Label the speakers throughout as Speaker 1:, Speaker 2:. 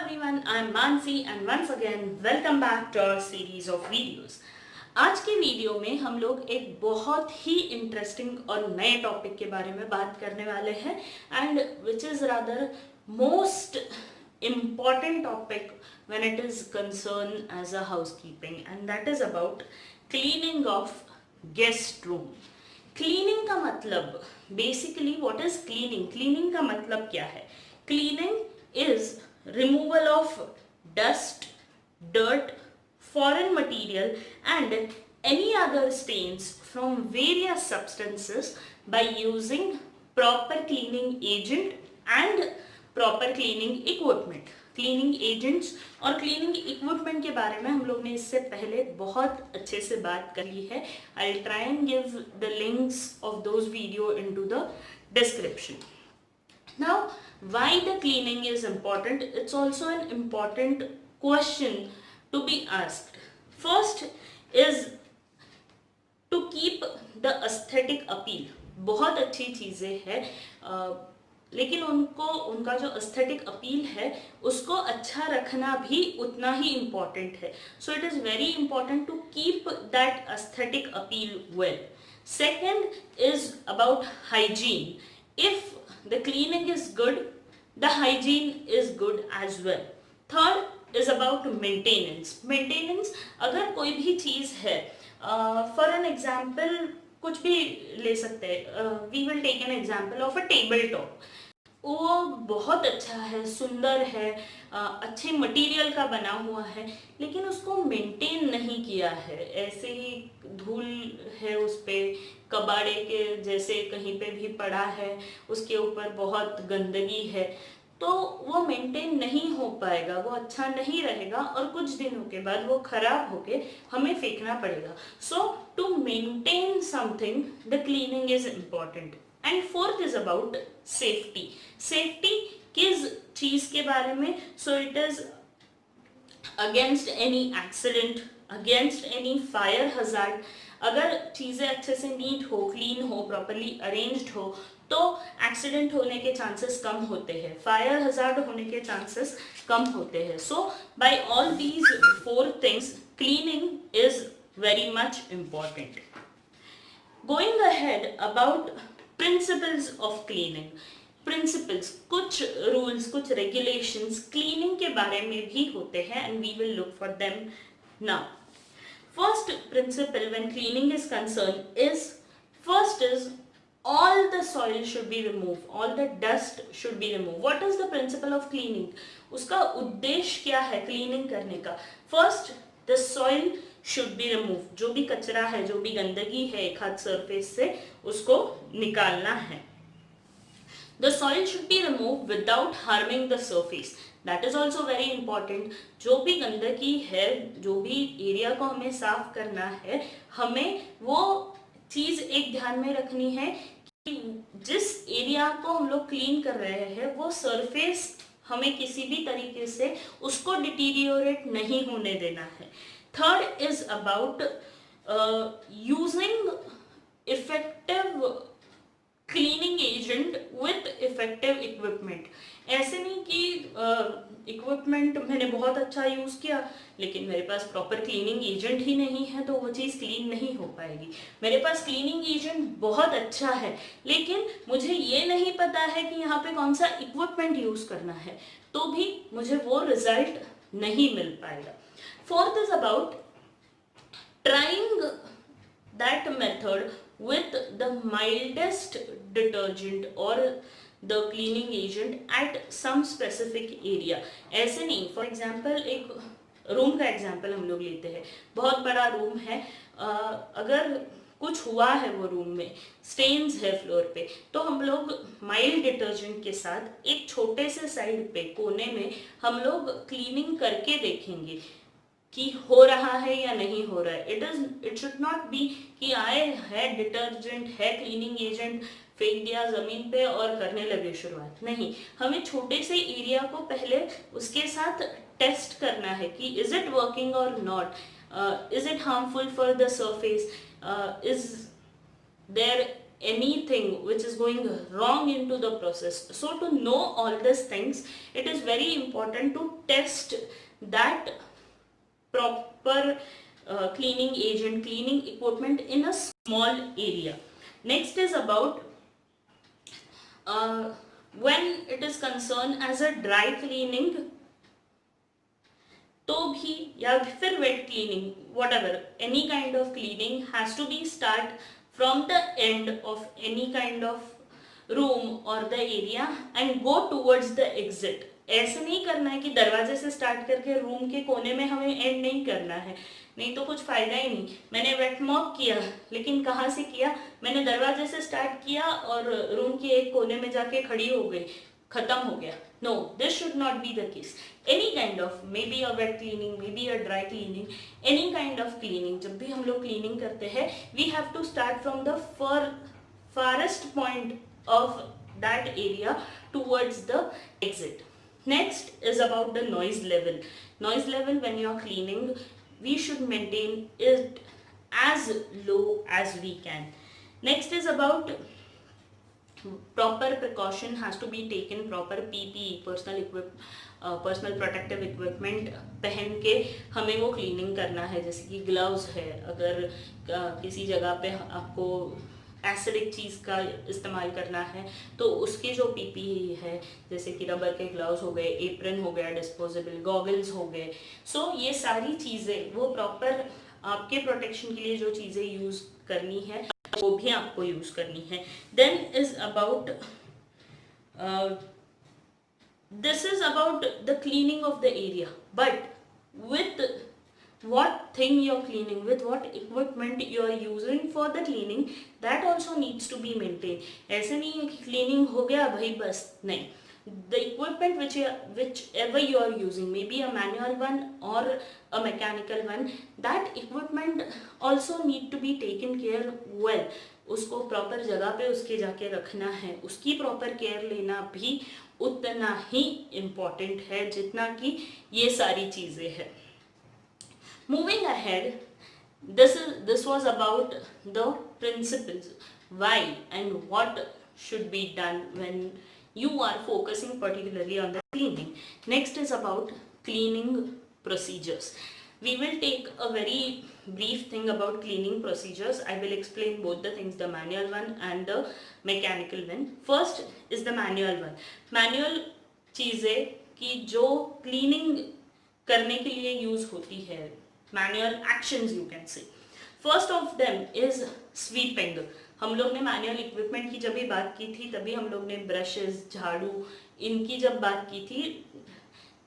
Speaker 1: everyone, I am Mansi and once again welcome back to our series of videos. आज के video में हम लोग एक बहुत ही इंटरेस्टिंग और नए टॉपिक के बारे में बात करने वाले हैं and which is rather most important topic when it is concerned as a housekeeping, and that is about cleaning of guest room. Cleaning का मतलब basically what is cleaning? Cleaning का मतलब क्या है? Cleaning is removal of dust, dirt, foreign material and any other stains from various substances by using proper cleaning agent and proper cleaning equipment. Cleaning agents और cleaning equipment के बारे में हम लोग ने इससे पहले बहुत अच्छे से बात कर ली है. I will try and give the links of those video into the description. Now why the cleaning is important? It's also an important question to be asked. First is to keep the aesthetic appeal. बहुत अच्छी चीज़ें हैं लेकिन उनका जो aesthetic appeal है उसको अच्छा रखना भी उतना ही इम्पॉर्टेंट है. So it is very important to keep that aesthetic appeal well. Second is about hygiene. If the cleaning is good, the hygiene is good as well. Third is about maintenance. Maintenance, अगर कोई भी चीज़ है, for an example कुछ भी ले सकते हैं. We will take an example of a table top. वो बहुत अच्छा है, सुंदर है, अच्छे मटेरियल का बना हुआ है, लेकिन उसको मेंटेन नहीं किया है. ऐसे ही धूल है उस पर, कबाड़े के जैसे कहीं पे भी पड़ा है, उसके ऊपर बहुत गंदगी है, तो वो मेंटेन नहीं हो पाएगा, वो अच्छा नहीं रहेगा और कुछ दिनों के बाद वो खराब होके हमें फेंकना पड़ेगा. So to maintain something the cleaning is important. And fourth is about safety. Safety किस चीज के बारे में? So it is against any accident, against any fire hazard. अगर चीजें अच्छे से नीट हो, क्लीन हो, प्रॉपरली अरेंज्ड हो, तो एक्सीडेंट होने के चांसेस कम होते हैं, फायर हजार्ड होने के चांसेस कम होते हैं. So by all these four things cleaning is very much important. Going ahead about principles of cleaning. Principles, कुछ रूल्स, कुछ रेगुलेशंस क्लीनिंग के बारे में भी होते हैं and we will look for them now. First principle when cleaning is concerned is, first is all the soil should be removed, all the dust should be removed. What is the principle of cleaning? उसका उद्देश्य क्या है cleaning करने का? First, the soil should be removed. जो भी कचरा है, जो भी गंदगी है एक हाथ सरफेस से, उसको निकालना है. The soil should be removed without harming the surface. That is also very important. जो भी गंदगी है, जो भी एरिया को हमें साफ करना है, हमें वो चीज़ एक ध्यान में रखनी है कि जिस एरिया को हम लोग क्लीन कर रहे हैं वो सरफेस हमें किसी भी तरीके से उसको डिटीरियोरेट नहीं होने देना है. Third is about using effective cleaning agent with effective equipment. ऐसे नहीं कि इक्विपमेंट मैंने बहुत अच्छा यूज़ किया लेकिन मेरे पास प्रॉपर क्लीनिंग एजेंट ही नहीं है तो वो चीज़ क्लीन नहीं हो पाएगी. मेरे पास क्लीनिंग एजेंट बहुत अच्छा है लेकिन मुझे ये नहीं पता है कि यहाँ पे कौन सा इक्विपमेंट यूज़ करना है, तो भी मुझे वो रिजल्ट नहीं मिल पाएगा. Fourth is about trying that method with the mildest detergent or the cleaning agent at some specific area. ऐसे नहीं, फॉर एग्जाम्पल एक रूम का एग्जाम्पल हम लोग लेते हैं. बहुत बड़ा रूम है, अगर कुछ हुआ है वो रूम में, स्टेन्स है फ्लोर पे, तो हम लोग माइल्ड डिटर्जेंट के साथ एक छोटे से साइड पे कोने में हम लोग क्लीनिंग करके देखेंगे कि हो रहा है या नहीं हो रहा है. इट शुड नॉट बी कि आए है डिटर्जेंट है, क्लीनिंग एजेंट फेंक दिया जमीन पे और करने लगे शुरुआत. नहीं, हमें छोटे से एरिया को पहले उसके साथ टेस्ट करना है कि इज इट वर्किंग और not, is it harmful for the surface, is there anything which is going wrong into the process. So to know all these things, it is very important to test that proper cleaning agent, cleaning equipment in a small area. Next is about when it is concerned as a dry cleaning, तो भी या फिर wet cleaning, whatever any kind of cleaning has to be start from the end of any kind of room और the area and go towards the exit. ऐसे नहीं करना है कि दरवाजे से स्टार्ट करके रूम के कोने में हमें एंड नहीं करना है, नहीं तो कुछ फायदा ही नहीं. मैंने वेट मॉप किया, लेकिन कहाँ से किया? मैंने दरवाजे से स्टार्ट किया और रूम के एक कोने में जाके खड़ी हो गई, खत्म हो गया. No, this should not be the case. Any kind of, maybe a wet cleaning, maybe a dry cleaning, any kind of cleaning, जब भी हम लोग cleaning करते हैं, we have to start from the farthest point of that area towards the exit. Next is about the noise level. Noise level when you are cleaning, we should maintain it as low as we can. Next is about proper precaution has to be taken. Proper PPE, personal protective equipment पहन के हमें वो cleaning करना है. जैसे कि gloves है, अगर किसी जगह पे आपको एसिडिक चीज़ का इस्तेमाल करना है तो उसके जो PPE है, जैसे कि रबर के ग्लव्स हो गए, एप्रन हो गया, डिस्पोजेबल गॉगल्स हो गए. सो ये सारी चीज़ें वो प्रॉपर आपके प्रोटेक्शन के लिए जो चीज़ें यूज़ करनी है वो भी आपको यूज करनी है. Then is about this is about the cleaning of the area, but with what thing you're cleaning, with what equipment you're using for the cleaning, that also needs to be maintained. ऐसे नहीं है कि cleaning हो गया भाई बस, नहीं. The equipment whichever you are using, maybe a manual one or a mechanical one, that equipment also need to be taken care well. उसको प्रॉपर जगह पे उसके जाके रखना है, उसकी प्रॉपर केयर लेना भी उतना ही इम्पॉर्टेंट है जितना कि ये सारी चीज़ें हैं. Moving ahead, this was about the principles, why and what should be done when you are focusing particularly on the cleaning. Next is about cleaning procedures. We will take a very brief thing about cleaning procedures. I will explain both the things, the manual one and the mechanical one. First is the manual one. Manual चीज़ें कि जो cleaning करने के लिए use होती है, manual actions you can say. First of them is sweeping. हम लोग ने मैनुअल इक्विपमेंट की जब भी बात की थी तभी हम लोग ने ब्रशेस, झाड़ू, इनकी जब बात की थी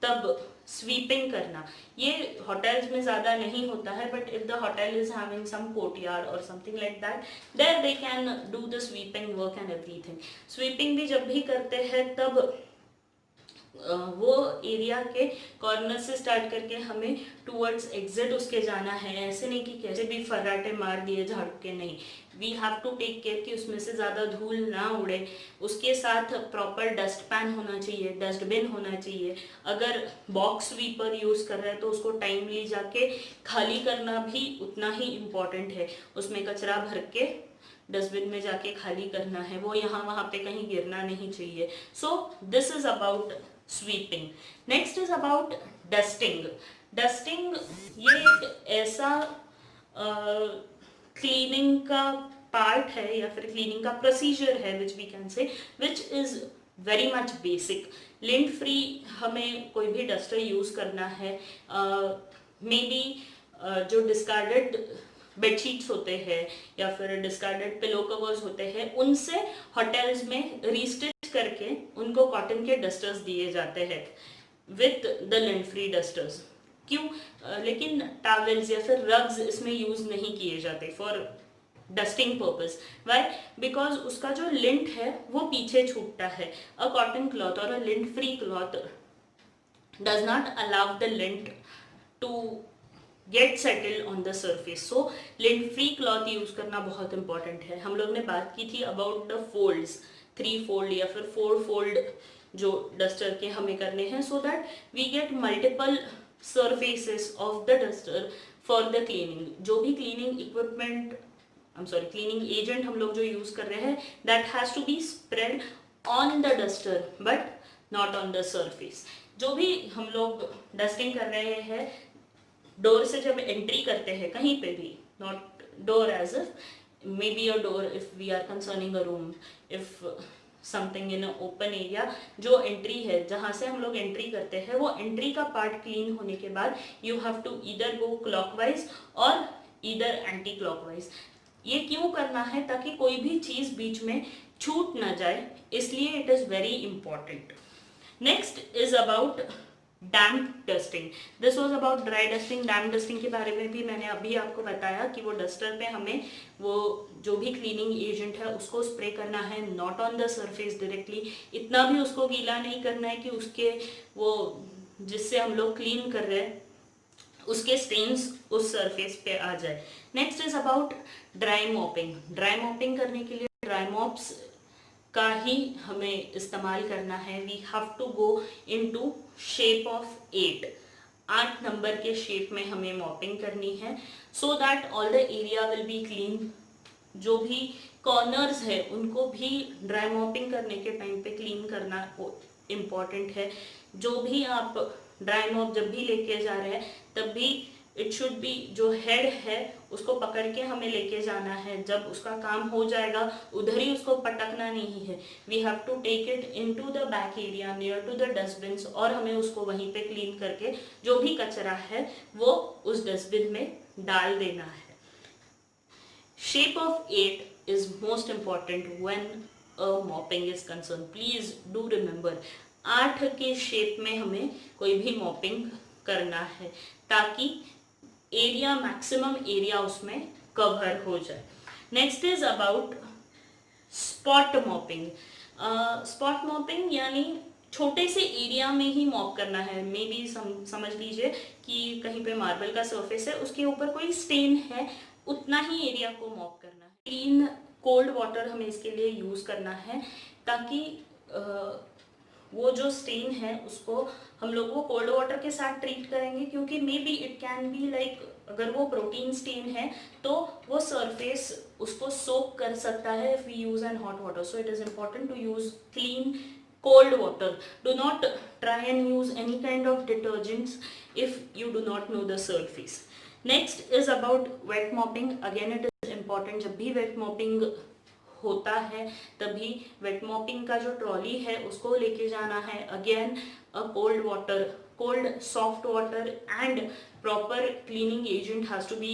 Speaker 1: तब स्वीपिंग करना ये होटल्स में ज़्यादा नहीं होता है, but if the hotel is having some courtyard और something like that, there they can do the sweeping work and everything. Sweeping भी जब भी करते हैं तब वो एरिया के कॉर्नर से स्टार्ट करके हमें टूवर्ड्स एग्जिट उसके जाना है. ऐसे नहीं कि कैसे भी फर्राटे मार दिए झाड़ू के, नहीं. We have to take care कि उसमें से ज़्यादा धूल ना उड़े. उसके साथ प्रॉपर डस्ट पैन होना चाहिए, डस्टबिन होना चाहिए. अगर बॉक्स स्वीपर यूज़ कर रहे हैं तो उसको टाइमली जाके खाली करना भी उतना ही इम्पॉर्टेंट है. उसमें कचरा भर के डस्टबिन में जाके खाली करना है, वो यहाँ वहाँ पे कहीं गिरना नहीं चाहिए. So this is about sweeping. Next is about dusting. Dusting ये एक ऐसा क्लीनिंग का पार्ट है या फिर क्लीनिंग का प्रोसीजर है विच we can say which is very much basic. Lint free हमें कोई भी डस्टर यूज करना है. मे बी जो डिस्कार्डेड बेडशीट्स होते हैं या फिर डिस्कार्डेड पिलो कवर्स होते हैं, उनसे होटल्स में रीस्टिच करके उनको कॉटन के डस्टर्स दिए जाते हैं with the lint free dusters. क्यों? लेकिन टॉवेल्स या फिर रग्स इसमें यूज नहीं किए जाते for dusting purpose. Why? Because उसका जो लिंट है वो पीछे छूटता है. अ कॉटन क्लॉथ और a lint free cloth does not allow the lint to get settle on the surface. So lint free cloth use करना बहुत इंपॉर्टेंट है. हम लोग ने बात की थी अबाउट द फोल्ड्स, 3 फोल्ड या फिर 4 फोल्ड जो डस्टर के हमें करने हैं, so that we get multiple surfaces of the duster for the cleaning. जो भी क्लीनिंग इक्विपमेंट क्लीनिंग एजेंट हम लोग जो यूज कर रहे हैं, that has to be spread on the duster but not on the surface. जो भी हम लोग डस्टिंग कर रहे हैं, डोर से जब एंट्री करते हैं कहीं पे भी, not door as may be a door if we are concerning a room, if something in open area, जो एंट्री है जहाँ से हम लोग एंट्री करते हैं, वो एंट्री का पार्ट क्लीन होने के बाद you have to either go clockwise और ईदर एंटी क्लॉकवाइज। ये क्यों करना है? ताकि कोई भी चीज बीच में छूट ना जाए, इसलिए it is very important. Next is about damp dusting. This was about dry dusting. Damp dusting के बारे में भी मैंने अभी आपको बताया कि वो डस्टर पे हमें वो जो भी क्लीनिंग एजेंट है उसको स्प्रे करना है, not on the surface directly. इतना भी उसको गीला नहीं करना है कि उसके वो जिससे हम लोग क्लीन कर रहे हैं उसके स्टेन्स उस सरफेस पे आ जाए। Next is about dry mopping. Dry mopping करने के लिए ड्राई मॉप्स का ही हमें इस्तेमाल करना है। We have to go into shape of 8 number के शेप में हमें मॉपिंग करनी है, so that all the area will be clean. जो भी कॉर्नर्स है उनको भी ड्राई मॉपिंग करने के टाइम पे क्लीन करना इम्पॉर्टेंट है। जो भी आप ड्राई मॉप जब भी लेके जा रहे हैं तब भी इट शुड बी, जो हेड है उसको पकड़ के हमें लेके जाना है। जब उसका काम हो जाएगा उधर ही उसको पटकना नहीं है। We have to take it into the back area near to the dustbin, और हमें उसको वहीं पे क्लीन करके जो भी कचरा है वो उस डस्टबिन में डाल देना है। Shape of 8 is most important when a mopping is concerned. Please do remember, 8 के शेप में हमें कोई भी मॉपिंग करना है ताकि एरिया, मैक्सिमम एरिया उसमें कवर हो जाए। Next is about spot mopping. Spot mopping यानी छोटे से एरिया में ही मॉप करना है। मे बी समझ लीजिए कि कहीं पे मार्बल का सरफेस है, उसके ऊपर कोई स्टेन है, उतना ही एरिया को मॉप करना है। क्लीन कोल्ड वाटर हमें इसके लिए यूज करना है ताकि वो जो स्टेन है उसको हम लोग वो कोल्ड वाटर के साथ ट्रीट करेंगे, क्योंकि may be it can be like, अगर वो प्रोटीन स्टेन है तो वो सरफेस उसको सोक कर सकता है if we use an hot water. So it is important to use clean cold water. Do not try and use any kind of detergents if you do not know the surface. Next is about wet mopping. Again it is important, जब भी wet mopping होता है तभी wait mopping का जो trolley है उसको लेके जाना है। Again a cold water, cold soft water and proper cleaning agent has to be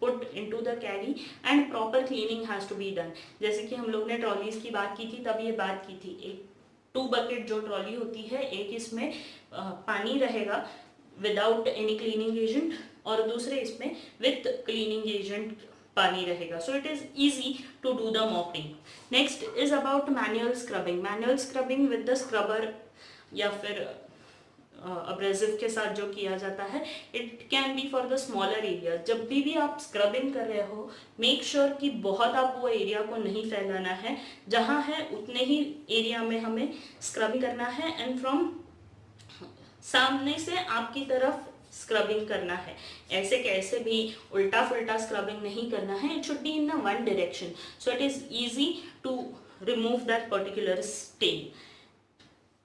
Speaker 1: put into the carry and proper cleaning has to be done. जैसे कि हम लोग ने ट्रॉलीज की बात की थी, तब ये बात की थी, एक 2 बकेट जो ट्रॉली होती है, एक इसमें पानी रहेगा विदाउट एनी क्लीनिंग एजेंट और दूसरे इसमें विथ क्लीनिंग एजेंट पानी रहेगा। So it is easy to do the mopping. Next is about manual scrubbing. Manual scrubbing with the scrubber या फिर अब्रेसिव के साथ जो किया जाता है, it can be for the smaller area. जब भी आप स्क्रबिंग कर रहे हो, मेक श्योर कि बहुत आप वो एरिया को नहीं फैलाना है, जहाँ है उतने ही एरिया में हमें स्क्रबिंग करना है एंड फ्रॉम सामने से आपकी तरफ स्क्रबिंग करना है। ऐसे कैसे भी उल्टा फुल्टा स्क्रबिंग नहीं करना है, it should be in one direction, so it is easy to remove that particular stain.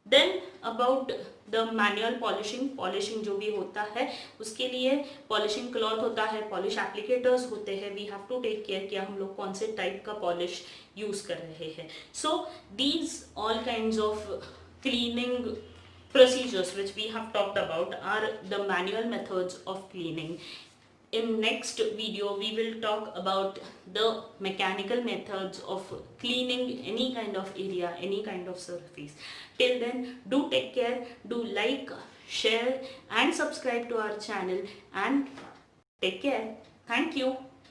Speaker 1: Then about the manual polishing. Polishing जो भी होता है उसके लिए पॉलिशिंग क्लॉथ होता है, पॉलिश एप्लीकेटर्स होते हैं। We have to take care कि हम लोग कौन से टाइप का पॉलिश यूज कर रहे हैं। So these all kinds of cleaning procedures which we have talked about are the manual methods of cleaning. In next video we will talk about the mechanical methods of cleaning any kind of area, any kind of surface. Till then, do take care, do like, share and subscribe to our channel and take care. Thank you.